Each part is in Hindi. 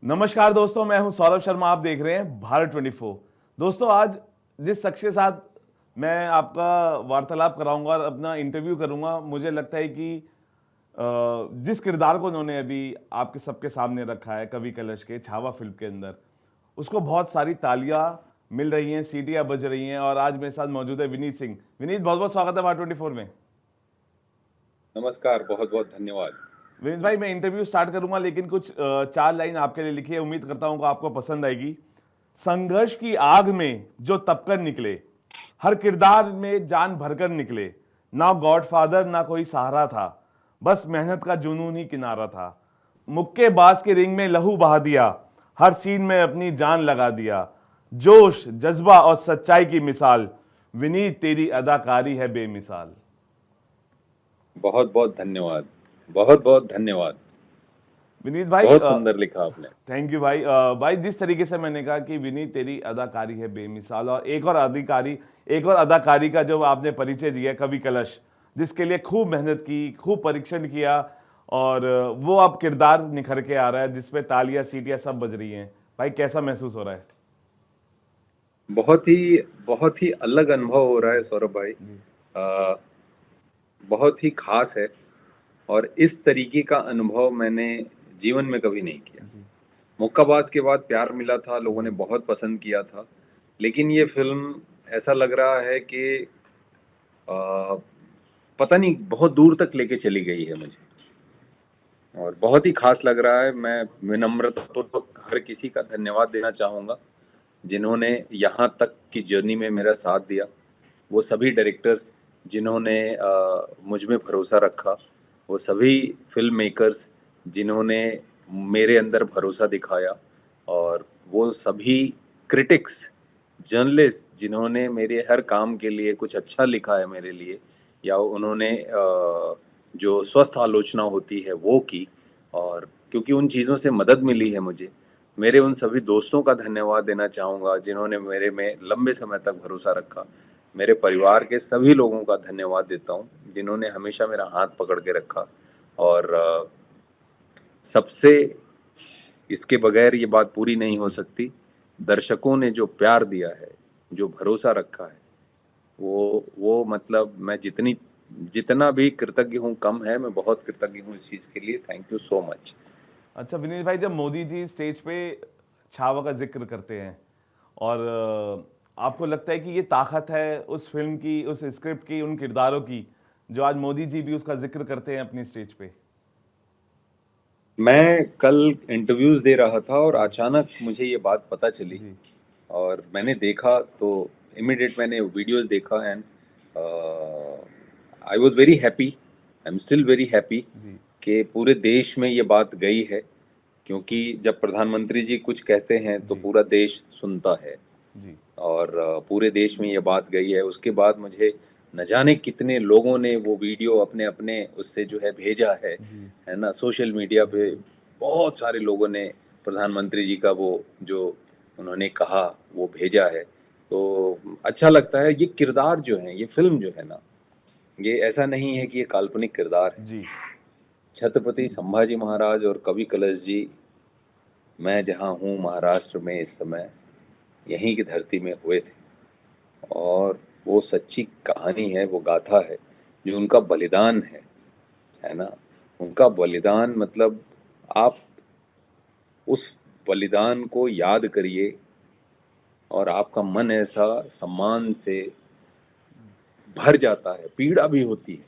नमस्कार दोस्तों, मैं हूं सौरभ शर्मा। आप देख रहे हैं भारत 24। दोस्तों, आज जिस शख्स के साथ मैं आपका वार्तालाप कराऊंगा और अपना इंटरव्यू करूंगा, मुझे लगता है कि जिस किरदार को उन्होंने अभी आपके सबके सामने रखा है कवि कलश के छावा फिल्म के अंदर, उसको बहुत सारी तालियां मिल रही हैं, सीटियां बज रही हैं। और आज मेरे साथ मौजूद है विनीत सिंह। विनीत, बहुत बहुत स्वागत है भारत 24 में। नमस्कार, बहुत बहुत धन्यवाद। विनीत भाई, मैं इंटरव्यू स्टार्ट करूंगा, लेकिन कुछ चार लाइन आपके लिए लिखी है, उम्मीद करता हूं कि आपको पसंद आएगी। संघर्ष की आग में जो तपकर निकले, हर किरदार में जान भरकर निकले। ना गॉडफादर ना कोई सहारा था, बस मेहनत का जुनून ही किनारा था। मुक्केबाज के रिंग में लहू बहा दिया, हर सीन में अपनी जान लगा दिया। जोश, जज्बा और सच्चाई की मिसाल, विनीत तेरी अदाकारी है बेमिसाल। बहुत बहुत धन्यवाद। बहुत बहुत धन्यवाद। विनीत भाई, बहुत सुंदर लिखा आपने। थैंक यू भाई। भाई, जिस तरीके से मैंने कहा कि विनीत तेरी अदाकारी है बेमिसाल, और एक और अदाकारी का जो आपने परिचय दिया, कवि कलश, जिसके लिए खूब मेहनत की, खूब परीक्षण किया, और वो अब किरदार निखर के आ रहा है जिसपे तालियां सीटियां सब बज रही हैं। भाई, कैसा महसूस हो रहा है? बहुत ही अलग अनुभव हो रहा है सौरभ भाई। आ, बहुत ही खास है। और इस तरीके का अनुभव मैंने जीवन में कभी नहीं किया। जी मुक्काबाज के बाद प्यार मिला था, लोगों ने जी बहुत पसंद किया था। लेकिन ये फिल्म ऐसा लग रहा है कि आ, पता नहीं बहुत दूर तक लेके चली गई है मुझे, और बहुत ही खास लग रहा है। मैं विनम्रतापूर्वक हर किसी का धन्यवाद देना चाहूँगा जिन्होंने यहाँ तक की जर्नी में मेरा साथ दिया। वो सभी डायरेक्टर्स जिन्होंने मुझ में भरोसा रखा, वो सभी फिल्म मेकर्स जिन्होंने मेरे अंदर भरोसा दिखाया, और वो सभी क्रिटिक्स, जर्नलिस्ट जिन्होंने मेरे हर काम के लिए कुछ अच्छा लिखा है मेरे लिए, या उन्होंने जो स्वस्थ आलोचना होती है वो की। और क्योंकि उन चीज़ों से मदद मिली है मुझे, मेरे उन सभी दोस्तों का धन्यवाद देना चाहूँगा जिन्होंने मेरे में लंबे समय तक भरोसा रखा। मेरे परिवार के सभी लोगों का धन्यवाद देता हूँ जिन्होंने हमेशा मेरा हाथ पकड़ के रखा। और सबसे, इसके बगैर ये बात पूरी नहीं हो सकती, दर्शकों ने जो प्यार दिया है, जो भरोसा रखा है, वो मतलब मैं जितना भी कृतज्ञ हूँ कम है। मैं बहुत कृतज्ञ हूँ इस चीज़ के लिए। Thank you so much. अच्छा विनीत भाई, जब मोदी जी स्टेज पे छावा का जिक्र करते हैं, और आपको लगता है कि ये ताकत है उस फिल्म की, उस स्क्रिप्ट की, उन किरदारों की, जो आज मोदी जी भी उसका जिक्र करते हैं अपनी स्टेज पे? मैं कल इंटरव्यूज दे रहा था और अचानक मुझे ये बात पता चली, जी और मैंने देखा तो इमिडिएट मैंने वीडियोस देखा, and I was very happy. I am still very happy जी कि पूरे देश में ये बात गई है। क्योंकि जब प्रधानमंत्री जी कुछ कहते हैं तो जी पूरा देश सुनता है, जी और पूरे देश में ये बात गई है। उसके बाद मुझे न जाने कितने लोगों ने वो वीडियो अपने अपने उससे जो है भेजा जी है ना, सोशल मीडिया पे बहुत सारे लोगों ने प्रधानमंत्री जी का वो जो उन्होंने कहा वो भेजा है। तो अच्छा लगता है। ये किरदार जो है, ये फिल्म जो है ना, ये ऐसा नहीं है कि ये काल्पनिक किरदार है। जी छत्रपति संभाजी महाराज और कवि कलश जी, मैं जहाँ हूँ महाराष्ट्र में इस समय, यहीं की धरती में हुए थे। और वो सच्ची कहानी है, वो गाथा है, जो उनका बलिदान है ना। उनका बलिदान मतलब, आप उस बलिदान को याद करिए और आपका मन ऐसा सम्मान से भर जाता है। पीड़ा भी होती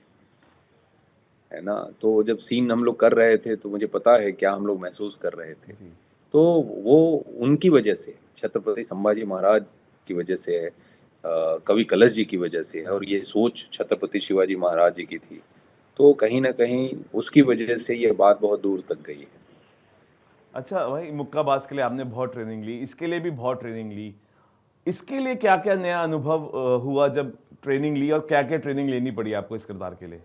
है ना। तो जब सीन हम लोग कर रहे थे तो मुझे पता है क्या हम लोग महसूस कर रहे थे। जी तो वो उनकी वजह से, छत्रपति संभाजी महाराज की वजह से है, कवि कलश जी की वजह से है, और ये सोच छत्रपति शिवाजी महाराज जी की थी। तो कहीं ना कहीं उसकी वजह से ये बात बहुत दूर तक गई है। अच्छा भाई, मुक्काबाज के लिए आपने बहुत ट्रेनिंग ली, इसके लिए भी बहुत ट्रेनिंग ली। इसके लिए क्या क्या नया अनुभव हुआ जब ट्रेनिंग ली, और क्या क्या ट्रेनिंग लेनी पड़ी आपको इस किरदार के लिए?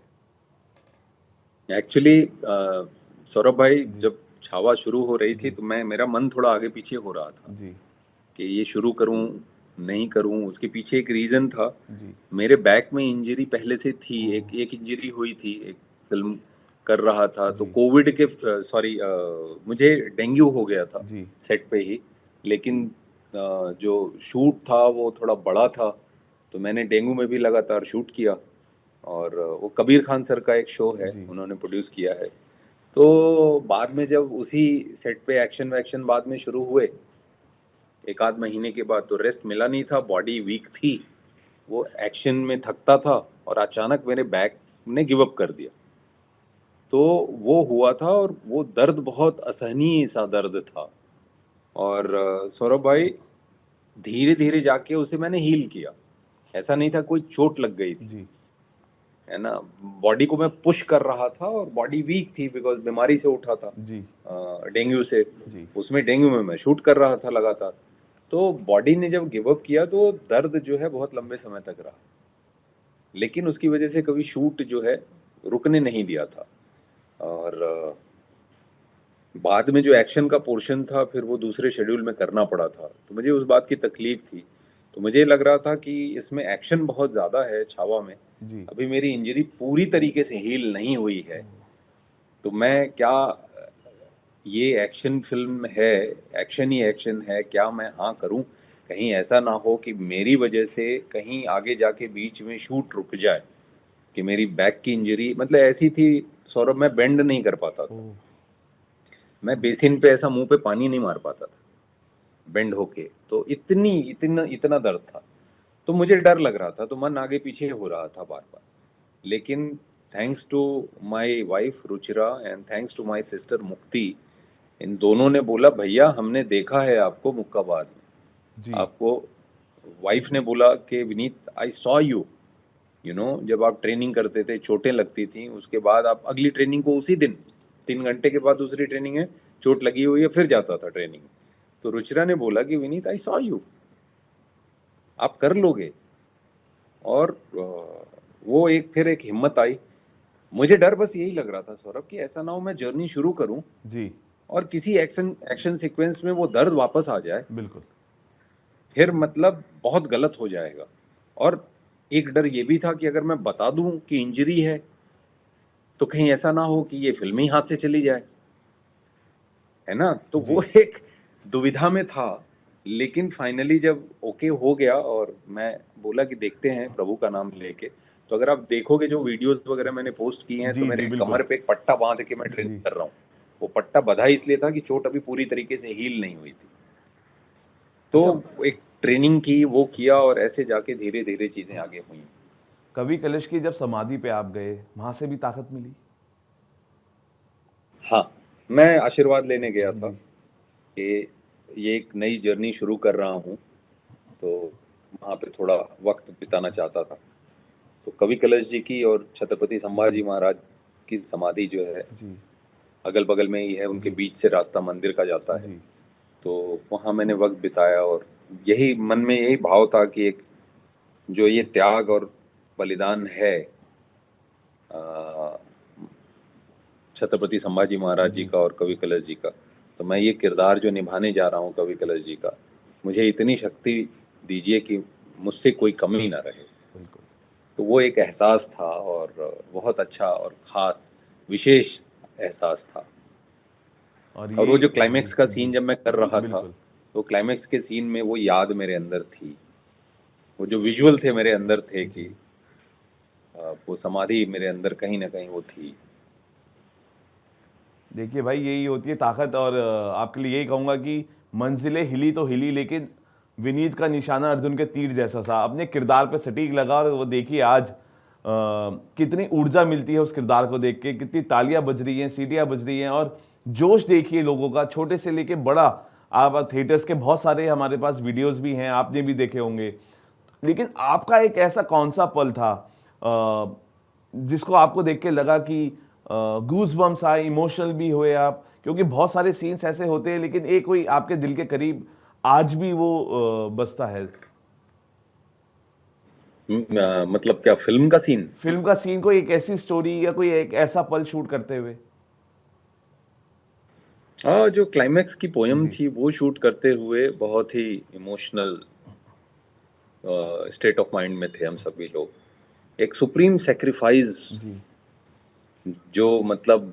एक्चुअली सौरभ भाई, जी जब छावा शुरू हो रही थी जी तो मेरा मन थोड़ा आगे पीछे हो रहा था जी कि ये शुरू करूं नहीं करूं। उसके पीछे एक रीजन था। जी मेरे बैक में इंजरी पहले से थी, एक एक इंजरी हुई थी एक फिल्म कर रहा था, तो जी कोविड के सॉरी मुझे डेंगू हो गया था जी सेट पे ही। लेकिन जो शूट था वो थोड़ा बड़ा था, तो मैंने डेंगू में भी लगातार शूट किया। और वो कबीर खान सर का एक शो है, जी उन्होंने प्रोड्यूस किया है। तो बाद में जब उसी सेट पे एक्शन वैक्शन बाद में शुरू हुए, एक आध महीने के बाद, तो रेस्ट मिला नहीं था, बॉडी वीक थी, वो एक्शन में थकता था, और अचानक मेरे बैक ने गिव अप कर दिया। तो वो हुआ था, और वो दर्द बहुत असहनीय सा दर्द था। और सौरभ भाई, धीरे धीरे जाके उसे मैंने हील किया। ऐसा नहीं था कोई चोट लग गई थी, जी है ना। बॉडी को मैं पुश कर रहा था, और बॉडी वीक थी बिकॉज बीमारी से उठा था, जी डेंगू से। जी उसमें डेंगू में मैं शूट कर रहा था लगातार। तो बॉडी ने जब गिव अप किया, तो दर्द जो है बहुत लंबे समय तक रहा, लेकिन उसकी वजह से कभी शूट जो है रुकने नहीं दिया था। और बाद में जो एक्शन का पोर्शन था, फिर वो दूसरे शेड्यूल में करना पड़ा था, तो मुझे उस बात की तकलीफ थी। तो मुझे लग रहा था कि इसमें एक्शन बहुत ज़्यादा है छावा में, जी अभी मेरी इंजरी पूरी तरीके से हील नहीं हुई है। तो मैं क्या, ये एक्शन फिल्म है, एक्शन ही एक्शन है, क्या मैं हाँ करूं? कहीं ऐसा ना हो कि मेरी वजह से कहीं आगे जाके बीच में शूट रुक जाए, कि मेरी बैक की इंजरी मतलब ऐसी थी सौरभ, मैं बेंड नहीं कर पाता ओ था। मैं बेसिन पे ऐसा मुंह पे पानी नहीं मार पाता था बेंड होके, तो इतनी इतना इतना दर्द था। तो मुझे डर लग रहा था, तो मन आगे पीछे हो रहा था बार बार। लेकिन thanks to my wife Ruchira and thanks to my sister Mukti, इन दोनों ने बोला भैया हमने देखा है आपको मुक्काबाज में, जी आपको। वाइफ ने बोला कि Vineet, I saw you, you know, जब आप ट्रेनिंग करते थे चोटें लगती थी, उसके बाद आप अगली ट्रेनिंग को उसी दिन 3 घंटे के बाद दूसरी ट्रेनिंग है, चोट लगी हुई है, फिर जाता था ट्रेनिंग। तो रुचिरा ने बोला कि विनीत, आई सॉ यू, आप कर लोगे। और वो एक फिर एक हिम्मत आई। मुझे डर बस यही लग रहा था सौरभ, कि ऐसा ना हो मैं जर्नी शुरू करूं, जी और किसी एक्शन एक्शन सीक्वेंस में वो दर्द वापस आ जाए, बिल्कुल फिर मतलब बहुत गलत हो जाएगा। और एक डर ये भी था कि अगर मैं बता दूं कि इंजरी है, तो कहीं ऐसा ना हो कि ये फिल्म ही हाथ से चली जाए, है ना। तो वो जी एक दुविधा में था। लेकिन फाइनली जब ओके हो गया, और मैं बोला कि देखते हैं प्रभु का नाम लेके, तो अगर आप देखोगे जो वीडियोस वगैरह मैंने पोस्ट की हैं, तो जी जी मेरे कमर बिल्कुल पे एक पट्टा बांध के मैं ट्रेनिंग जी कर रहा हूँ। वो पट्टा बंधा इसलिए था कि चोट अभी पूरी तरीके से हील नहीं हुई थी। तो अच्छा एक ट्रेनिंग की, वो किया, और ऐसे जाके धीरे धीरे चीजें आगे हुई। कवि कलेश की जब समाधि पे आप गए वहां से भी ताकत मिली हाँ, मैं आशीर्वाद लेने गया था जी कि ये एक नई जर्नी शुरू कर रहा हूँ, तो वहाँ पे थोड़ा वक्त बिताना चाहता था। तो कवि कलश जी की और छत्रपति संभाजी जी महाराज की समाधि जो है, जी अगल बगल में ही है, उनके जी बीच से रास्ता मंदिर का जाता है। जी तो वहाँ मैंने वक्त बिताया, और यही मन में यही भाव था कि एक जो ये त्याग और बलिदान है अ, छत्रपति संभाजी महाराज जी जी का और कवि कलश जी का, तो मैं ये किरदार जो निभाने जा रहा हूँ कवि कलश जी का, मुझे इतनी शक्ति दीजिए कि मुझसे कोई कमी ना रहे। बिल्कुल तो वो एक एहसास था, और बहुत अच्छा और ख़ास विशेष एहसास था। और और ये वो जो जी क्लाइमेक्स का जी सीन जब मैं कर रहा था, बिल्कुल तो क्लाइमेक्स के सीन में वो याद मेरे अंदर थी, वो जो विजुअल थे मेरे अंदर थे कि जी वो समाधि मेरे अंदर कहीं ना कहीं वो थी। देखिए भाई यही होती है ताकत और आपके लिए यही कहूंगा कि मंजिलें हिली तो हिली लेकिन विनीत का निशाना अर्जुन के तीर जैसा था अपने किरदार पे सटीक लगा और वो देखिए आज कितनी ऊर्जा मिलती है उस किरदार को देख के कितनी तालियां बज रही हैं सीटियां बज रही हैं और जोश देखिए लोगों का छोटे से लेके बड़ा आप थिएटर्स के बहुत सारे हमारे पास वीडियोस भी हैं आपने भी देखे होंगे लेकिन आपका एक ऐसा कौन सा पल था जिसको आपको देख के लगा कि गूज बम्स आए इमोशनल भी हुए आप क्योंकि बहुत सारे सीन्स ऐसे होते हैं लेकिन एक कोई आपके दिल के करीब आज भी वो बसता है मतलब क्या फिल्म का सीन? फिल्म का सीन कोई एक ऐसी स्टोरी या कोई एक ऐसा पल शूट करते हुए हाँ, जो क्लाइमैक्स की पोयम जी थी वो शूट करते हुए बहुत ही इमोशनल स्टेट ऑफ माइंड में थे हम सभी लोग। एक सुप्रीम सेक्रीफाइस जी जो मतलब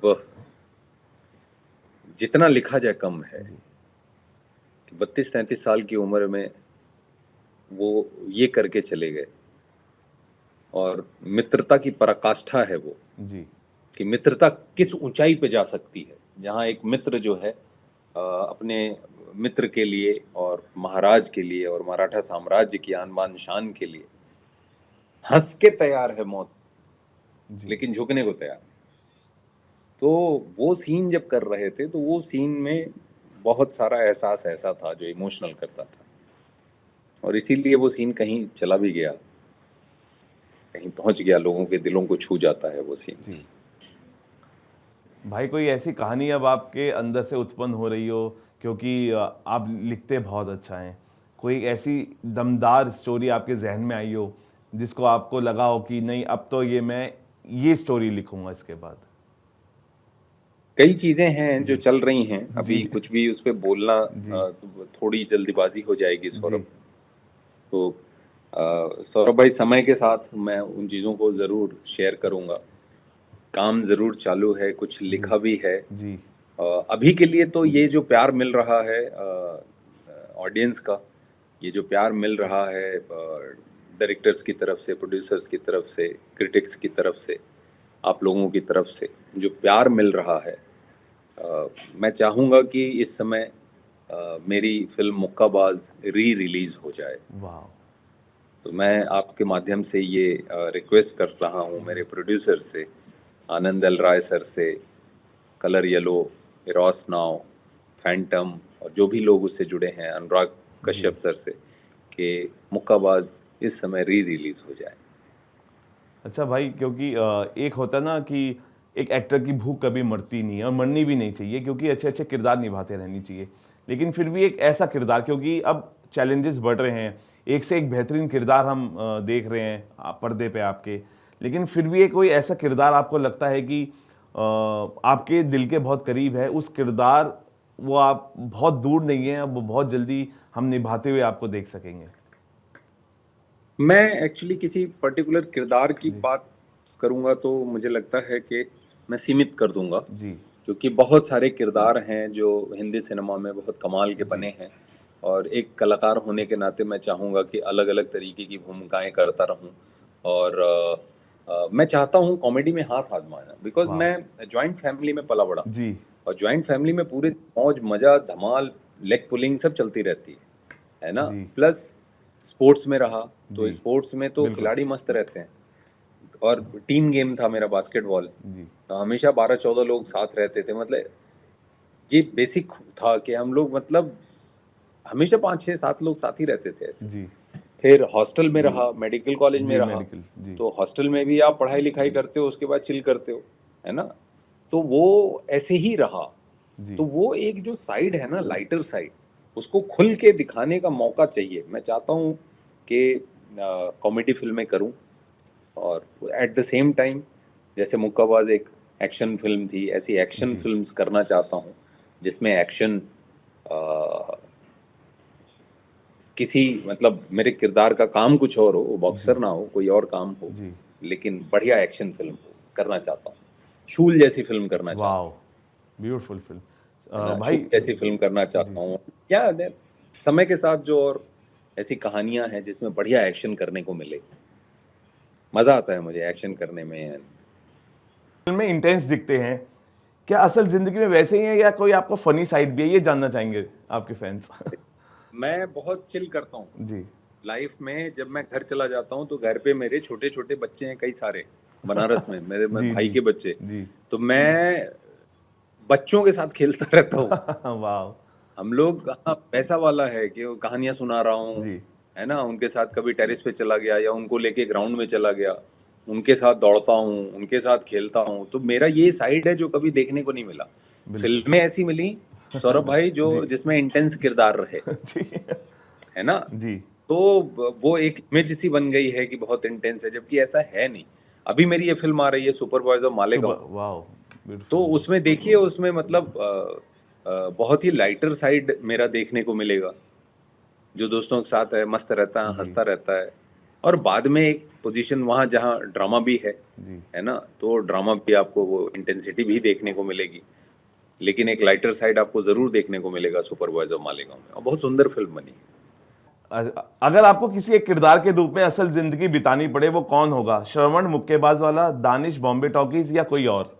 जितना लिखा जाए कम है कि 32-33 साल की उम्र में वो ये करके चले गए। और मित्रता की पराकाष्ठा है वो, जी कि मित्रता किस ऊंचाई पे जा सकती है, जहाँ एक मित्र जो है अपने मित्र के लिए और महाराज के लिए और मराठा साम्राज्य की आन बान शान के लिए हंस के तैयार है मौत, जी लेकिन झुकने को तैयार नहीं। तो वो सीन जब कर रहे थे तो वो सीन में बहुत सारा एहसास ऐसा था जो इमोशनल करता था, और इसीलिए वो सीन कहीं चला भी गया, कहीं पहुंच गया, लोगों के दिलों को छू जाता है वो सीन। जी भाई, कोई ऐसी कहानी अब आपके अंदर से उत्पन्न हो रही हो, क्योंकि आप लिखते बहुत अच्छा हैं, कोई ऐसी दमदार स्टोरी आपके जहन में आई हो जिसको आपको लगा हो कि नहीं, अब तो मैं ये स्टोरी लिखूंगा इसके बाद? कई चीजें हैं जो जी चल रही हैं, जी अभी कुछ भी उस पर बोलना जी थोड़ी जल्दीबाजी हो जाएगी जी सौरभ। तो सौरभ भाई, समय के साथ मैं उन चीज़ों को ज़रूर शेयर करूँगा। काम ज़रूर चालू है, कुछ जी लिखा भी है। जी अभी के लिए तो ये जो प्यार मिल रहा है ऑडियंस का, ये जो प्यार मिल रहा है डायरेक्टर्स की तरफ से, प्रोड्यूसर्स की तरफ से, क्रिटिक्स की तरफ से, आप लोगों की तरफ से जो प्यार मिल रहा है, मैं चाहूँगा कि इस समय मेरी फिल्म मुक्काबाज रिलीज हो जाए। वाह तो मैं आपके माध्यम से ये रिक्वेस्ट कर रहा हूँ मेरे जी प्रोड्यूसर से, आनंद एल राय सर से, colour yellow, Eros now, Phantom और जो भी लोग उससे जुड़े हैं, अनुराग जी कश्यप सर से, कि मुक्काबाज इस समय रिलीज हो जाए। अच्छा भाई, क्योंकि एक होता ना कि एक एक्टर की भूख कभी मरती नहीं है और मरनी भी नहीं चाहिए, क्योंकि अच्छे अच्छे किरदार निभाते रहनी चाहिए। लेकिन फिर भी एक ऐसा किरदार, क्योंकि अब चैलेंजेस बढ़ रहे हैं, एक से एक बेहतरीन किरदार हम देख रहे हैं पर्दे पे आपके, लेकिन फिर भी एक कोई ऐसा किरदार आपको लगता है कि आपके दिल के बहुत करीब है, उस किरदार वो आप बहुत दूर नहीं है, अब वो बहुत जल्दी हम निभाते हुए आपको देख सकेंगे? मैं एक्चुअली किसी पर्टिकुलर किरदार की जी बात करूंगा तो मुझे लगता है कि मैं सीमित कर दूंगा, जी क्योंकि बहुत सारे किरदार हैं जो हिंदी सिनेमा में बहुत कमाल के जी बने हैं, और एक कलाकार होने के नाते मैं चाहूँगा कि अलग अलग तरीके की भूमिकाएं करता रहूं। और मैं चाहता हूं कॉमेडी में हाथ आजमाना, बिकॉज वाह मैं जॉइंट फैमिली में पला बड़ा, जी और जॉइंट फैमिली में पूरे मौज मजा धमाल लेग पुलिंग सब चलती रहती है ना। जी प्लस स्पोर्ट्स में रहा, तो जी स्पोर्ट्स में तो बिल्कुल खिलाड़ी मस्त रहते हैं, और टीम गेम था मेरा बास्केटबॉल, जी तो हमेशा 12-14 लोग साथ रहते थे। मतलब ये बेसिक था कि हम लोग मतलब हमेशा 5-6-7 लोग साथ ही रहते थे ऐसे। जी फिर हॉस्टल में रहा, मेडिकल कॉलेज में जी रहा, मेडिकल जी तो हॉस्टल में भी आप पढ़ाई लिखाई करते हो, उसके बाद चिल करते हो, है ना। तो वो ऐसे ही रहा। जी तो वो एक जो साइड है ना, लाइटर साइड, उसको खुल के दिखाने का मौका चाहिए। मैं चाहता हूँ कि कॉमेडी फिल्में करूँ, और एट द सेम टाइम जैसे मुक्काबाज एक एक्शन फिल्म थी, ऐसी एक्शन जी फिल्म्स करना चाहता हूँ जिसमें एक्शन किसी मतलब मेरे किरदार का काम कुछ और हो, वो जी बॉक्सर ना हो, कोई और काम हो, जी लेकिन बढ़िया एक्शन फिल्म हो, करना चाहता हूँ। शूल जैसी फिल्म करना चाहता वाओ, हूँ, ब्यूटीफुल है ना, फिल्म शूल भाई। जैसी फिल्म करना जी चाहता हूँ। या समय के साथ जो और ऐसी कहानियां हैं जिसमें बढ़िया एक्शन करने को मिले, मजा आता है मुझे एक्शन करने में। फिल्म में इंटेंस दिखते हैं, क्या असल जिंदगी में वैसे ही है या कोई आपका फनी साइड भी है, ये जानना चाहेंगे आपके फैंस। मैं बहुत चिल करता हूँ जी लाइफ में। जब मैं घर चला जाता हूँ तो घर पे मेरे छोटे छोटे बच्चे हैं कई सारे, बनारस में मेरे जी भाई जी के बच्चे, जी तो मैं बच्चों के साथ खेलता रहता हूँ। वाओ हम लोग, हाँ, पैसा वाला है कि वो कहानियां सुना रहा हूँ, जी है ना, उनके साथ कभी टेरेस पे चला गया या उनको लेके ग्राउंड में चला गया, उनके साथ दौड़ता हूँ, उनके साथ खेलता हूँ। तो मेरा ये साइड है जो कभी देखने को नहीं मिला। बिल्कुल फिल्में ऐसी मिली सौरभ भाई जो जी जिसमें इंटेंस किरदार रहे, जी है ना। जी तो वो एक इमेज सी बन गई है कि बहुत इंटेंस है, जबकि ऐसा है नहीं। अभी मेरी ये फिल्म आ रही है super boys of Malegaon, super wow, तो ब्यूटीफुल। उसमें देखिए, उसमें मतलब बहुत ही लाइटर साइड मेरा देखने को मिलेगा, जो दोस्तों के साथ है, मस्त रहता है, जी हंसता रहता है और बाद में एक पोजीशन वहाँ जहाँ ड्रामा भी जी है ना, तो ड्रामा भी आपको वो इंटेंसिटी भी देखने को मिलेगी, लेकिन एक लाइटर साइड आपको जरूर देखने को मिलेगा सुपरवाइजर मालेगांव में, और बहुत सुंदर फिल्म बनी है। अगर आपको किसी एक किरदार के रूप में असल जिंदगी बितानी पड़े वो कौन होगा? श्रवण मुक्केबाज वाला, दानिश बॉम्बे टॉकीज, या कोई और?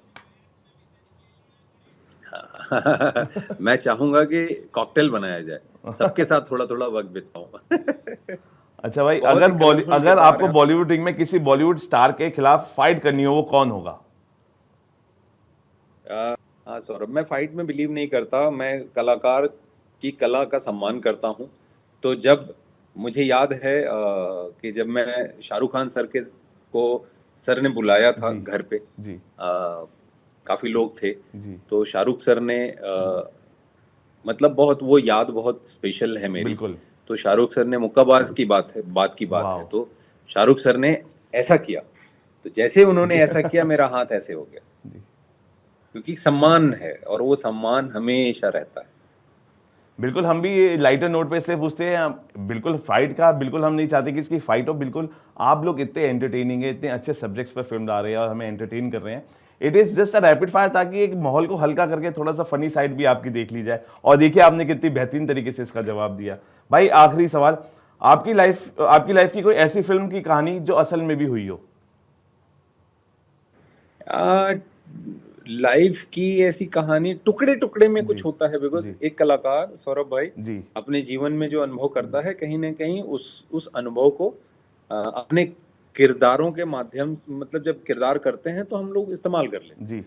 मैं चाहूंगा कि कॉकटेल बनाया जाए, सबके साथ थोड़ा थोड़ा वक्त बिताऊं। अच्छा भाई, बहुत ही कलरफुल अगर किरदार आपको है। बॉलीवुड रिंग में किसी बॉलीवुड स्टार के खिलाफ फाइट करनी हो वो कौन होगा? हाँ सौरभ, मैं फाइट में बिलीव नहीं करता, मैं कलाकार की कला का सम्मान करता हूँ। तो जब मुझे याद है कि जब मैं शाहरुख खान सर के को सर ने बुलाया था जी घर पे, जी काफी लोग थे, जी तो शाहरुख सर ने मतलब बहुत वो याद बहुत स्पेशल है मेरी। बिल्कुल। तो शाहरुख सर ने मुक्काबाज की बात है, वाह। तो शाहरुख सर ने ऐसा किया, तो जैसे उन्होंने ऐसा किया मेरा हाथ ऐसे हो गया, जी क्योंकि सम्मान है और वो सम्मान हमेशा रहता है। बिल्कुल, हम भी लाइटर नोट पे इसलिए पूछते हैं, बिल्कुल फाइट का बिल्कुल हम नहीं चाहते कि इसकी फाइट हो, बिल्कुल आप लोग इतने एंटरटेनिंग है, इतने अच्छे सब्जेक्ट्स पर फिल्म ला रहे हैं और हमें एंटरटेन कर रहे हैं। It is just a rapid fire, ताकि एक माहौल को हल्का करके थोड़ा सा फनी साइड भी आपकी देख ली जाए। और देखिए आपने कितनी बेहतरीन तरीके से इसका जवाब दिया। भाई आखिरी सवाल, आपकी लाइफ की कोई ऐसी फिल्म की कहानी जो असल में भी हुई हो? लाइफ की ऐसी कहानी टुकड़े टुकड़े में जी कुछ होता है, बिकॉज जी एक कलाकार सौरभ भाई जी अपने जीवन में जो अनुभव करता है, कहीं ना कहीं उस अनुभव को अपने किरदारों के माध्यम, मतलब जब किरदार करते हैं तो हम लोग इस्तेमाल कर लेते हैं। जी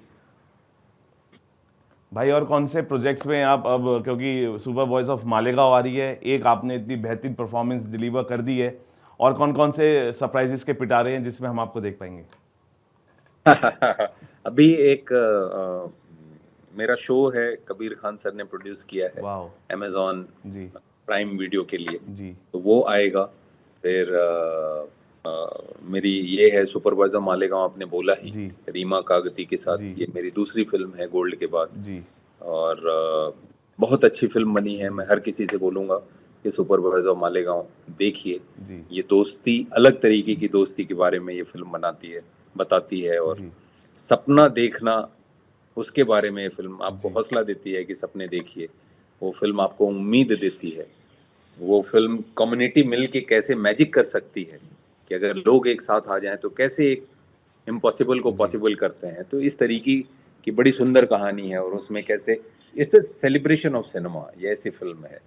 भाई, और कौन से प्रोजेक्ट्स में आप अब, क्योंकि सुपर बॉयज ऑफ मालेगांव आ रही है, एक आपने इतनी बेहतरीन परफॉर्मेंस डिलीवर कर दी है, और कौन कौन से सरप्राइजेस के पिटारे हैं जिसमें हम आपको देख पाएंगे? अभी एक मेरा शो है, कबीर खान सर ने प्रोड्यूस किया है वाह। अमेजॉन जी प्राइम वीडियो के लिए, जी तो वो आएगा। फिर मेरी ये है सुपरवाइजर मालेगांव, आपने बोला ही, जी रीमा कागती के साथ, जी ये मेरी दूसरी फिल्म है गोल्ड के बाद। जी और बहुत अच्छी फिल्म बनी है। मैं हर किसी से बोलूंगा कि सुपरवाइजर मालेगांव देखिए। जी ये दोस्ती, अलग तरीके की दोस्ती के बारे में ये फिल्म बताती है, और जी सपना देखना, उसके बारे में ये फिल्म आपको जी हौसला देती है कि सपने देखिए। वो फिल्म आपको उम्मीद देती है। वो फिल्म कम्युनिटी मिल के कैसे मैजिक कर सकती है, कि अगर लोग एक साथ आ जाएं तो कैसे एक इम्पॉसिबल को जी पॉसिबल करते हैं। तो इस तरीके की बड़ी सुंदर कहानी है, और उसमें कैसे it's a celebration of cinema, ये ऐसी फिल्म है।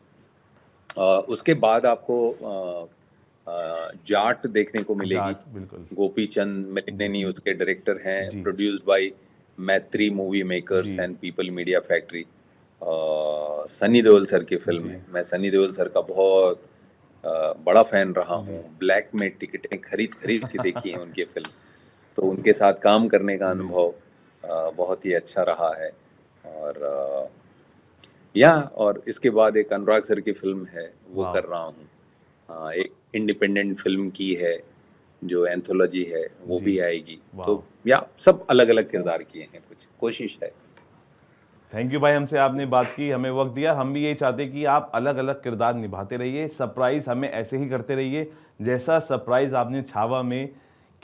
उसके बाद आपको जाट देखने को मिलेगी। जाट, बिल्कुल। गोपी चंद जी मेननी उसके डायरेक्टर हैं, जी produced by Mythri Movie Makers ji and People Media Factory. Sunny Deol sir की फिल्म जी है। मैं सनी देओल सर का बहुत बड़ा फैन रहा जी हूँ। ब्लैक में टिकटें खरीद खरीद के देखी हैं उनकी फिल्म। तो उनके साथ काम करने का जी अनुभव बहुत ही अच्छा रहा है। और और इसके बाद एक अनुराग सर की फिल्म है, वो वाह। कर रहा हूँ। एक इंडिपेंडेंट फिल्म की है जो एंथोलॉजी है, वो जी भी आएगी। तो वाह। सब अलग अलग किरदार किए हैं, कुछ कोशिश है। थैंक यू भाई, हमसे आपने बात की, हमें वक्त दिया। हम भी यही चाहते कि आप अलग अलग किरदार निभाते रहिए, सरप्राइज हमें ऐसे ही करते रहिए जैसा सरप्राइज आपने छावा में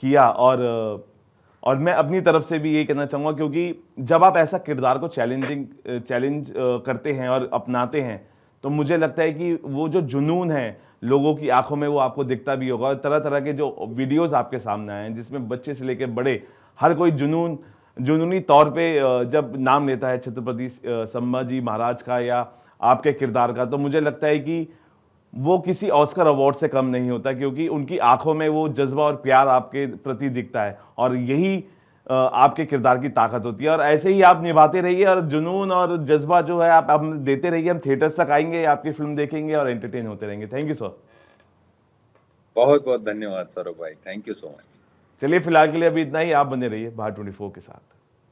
किया। और मैं अपनी तरफ से भी यही कहना चाहूँगा, क्योंकि जब आप ऐसा किरदार को चैलेंज करते हैं और अपनाते हैं, तो मुझे लगता है कि वो जो जुनून है लोगों की आंखों में, वो आपको दिखता भी होगा। और तरह तरह के जो वीडियोस आपके सामने आए हैं जिसमें बच्चे से लेकर बड़े हर कोई जुनूनी तौर पे जब नाम लेता है छत्रपति संभाजी महाराज का या आपके किरदार का, तो मुझे लगता है कि वो किसी ऑस्कर अवार्ड से कम नहीं होता, क्योंकि उनकी आंखों में वो जज्बा और प्यार आपके प्रति दिखता है, और यही आपके किरदार की ताकत होती है। और ऐसे ही आप निभाते रहिए, और जुनून और जज्बा जो है आप देते रहिए। हम थिएटर्स तक आएंगे, आपकी फिल्म देखेंगे और एंटरटेन होते रहेंगे। Thank you sir. बहुत बहुत धन्यवाद सौरभ भाई, थैंक यू सो मच। चलिए फिलहाल के लिए अभी इतना ही। आप बने रहिए भारत 24 के साथ।